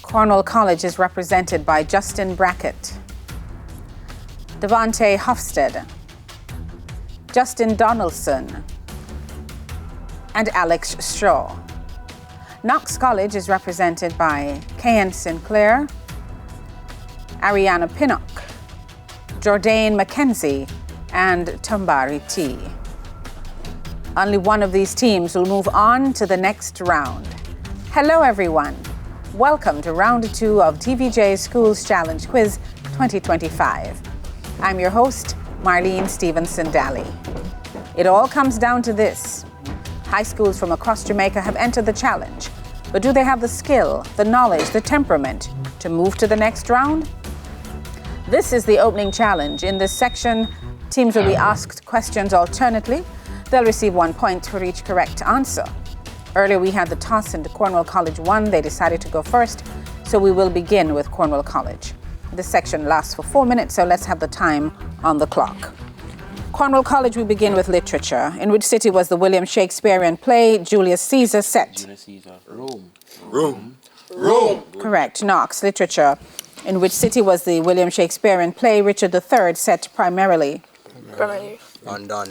Cornwall College is represented by Justin Brackett, Devontae Hofstede, Justin Donaldson, and Alex Straw. Knox College is represented by Kayan Sinclair, Ariana Pinnock, Jordan McKenzie, and Tumbari T. Only one of these teams will move on to the next round. Hello everyone. Welcome to round 2 of TVJ Schools Challenge Quiz 2025. I'm your host, Marlene Stevenson-Daly. It all comes down to this. High schools from across Jamaica have entered the challenge, but do they have the skill, the knowledge, the temperament to move to the next round? This is the opening challenge. In this section, teams will be asked questions alternately. They'll receive 1 point for each correct answer. Earlier we had the toss and Cornwall College won. They decided to go first, so we will begin with Cornwall College. This section lasts for 4 minutes, so let's have the time on the clock. Cornwall College, we begin with literature. In which city was the William Shakespearean play Julius Caesar set? Julius Caesar. Rome. Correct. Knox, literature. In which city was the William Shakespearean play Richard III set primarily? London.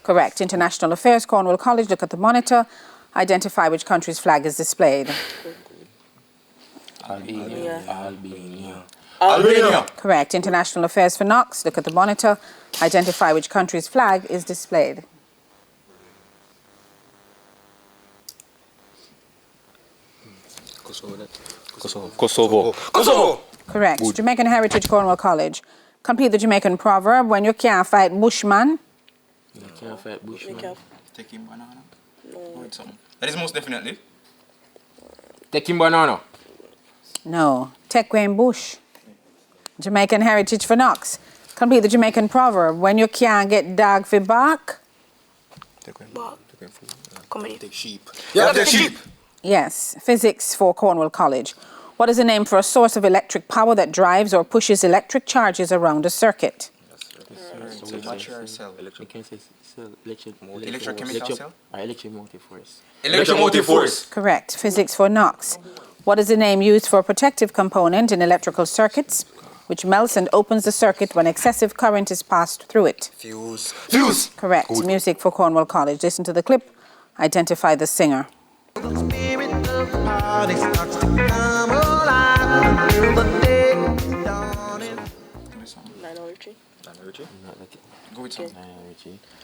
Correct. International affairs, Cornwall College, look at the monitor. Identify which country's flag is displayed. Albania. Correct. International affairs for Knox, look at the monitor. Identify which country's flag is displayed. Kosovo. Correct. Jamaican Heritage, Cornwall College. Complete the Jamaican proverb, when you can't fight Bushman. You can't fight Bushman. Take him banana. No, it's something. That is most definitely. Take him banana. No. Tequim Bush. Jamaican Heritage for Knox. Complete the Jamaican proverb, when you can't get dog for bark. Take sheep. Yeah, take sheep. Yes. Physics for Cornwall College. What is the name for a source of electric power that drives or pushes electric charges around a circuit? Electrochemical cell. Electromotive force. Electromotive force. Correct. Physics for Knox. What is the name used for a protective component in electrical circuits, which melts and opens the circuit when excessive current is passed through it? Fuse. Correct. Good. Music for Cornwall College. Listen to the clip. Identify the singer. Go with some.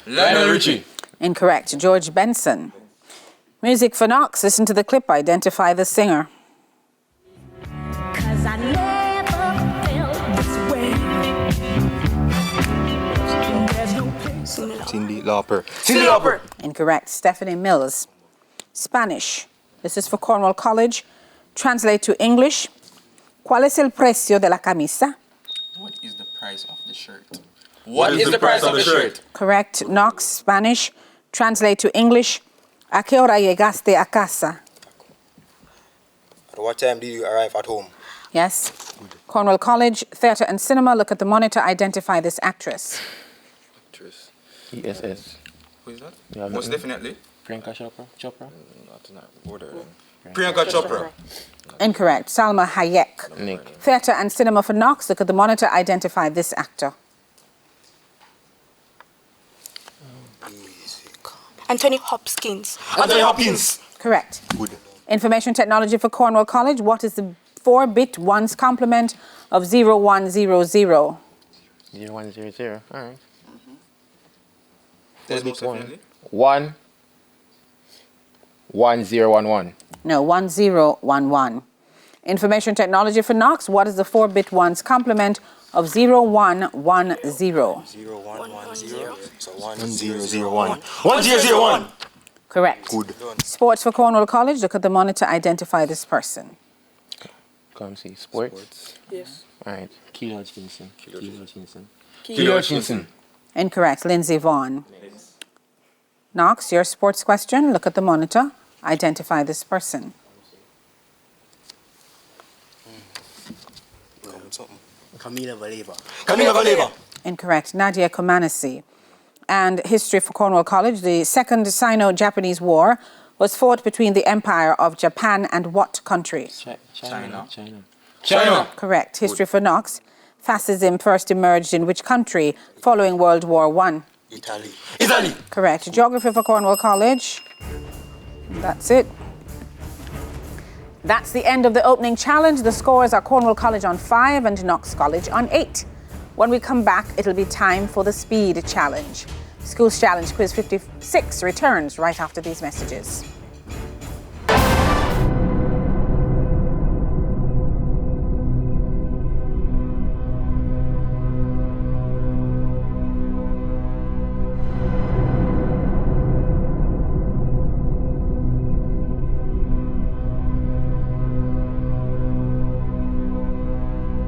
Lionel Richie. Incorrect. George Benson. Music for Knox. Listen to the clip. Identify the singer. 'Cause I never felt this way. There's no place Cindy Lauper. Incorrect. Stephanie Mills. Spanish. This is for Cornwall College. Translate to English. ¿Cuál es el precio de la camisa? What is the price of the shirt? What is the price of the shirt? Correct. Knox, Spanish. Translate to English. ¿A qué hora llegaste a casa? At what time did you arrive at home? Yes. Cornwall College, theatre and cinema. Look at the monitor. Identify this actress. ESS. Who is that? Yeah, Most definitely. Priyanka Chopra. Priyanka Chopra. Incorrect. Salma Hayek. Nick. Theatre and cinema for Knox. Look at the monitor. Identify this actor. Anthony Hopkins. Correct. Good. Information technology for Cornwall College. What is the 4-bit ones complement of 0100? 0100. All right. That is most definitely. 1011. No, 1011. Information technology for Knox. What is the 4-bit ones complement of 0110? 0110. So 1001. 1001. Correct. Good. Sports for Cornwall College. Look at the monitor. Identify this person. Come see. Sports. Yes. All right. Kilo Hutchinson. Incorrect. Lindsay Vaughn. Knox, your sports question. Look at the monitor. Identify this person. Camila Valeva. Incorrect. Nadia Comaneci. And history for Cornwall College. The Second Sino-Japanese War was fought between the Empire of Japan and what country? China. Correct. History for Knox. Fascism first emerged in which country following World War I? Italy. Correct. Geography for Cornwall College. That's it. That's the end of the opening challenge. The scores are Cornwall College on 5 and Knox College on 8. When we come back, it'll be time for the speed challenge. Schools Challenge Quiz 56 returns right after these messages.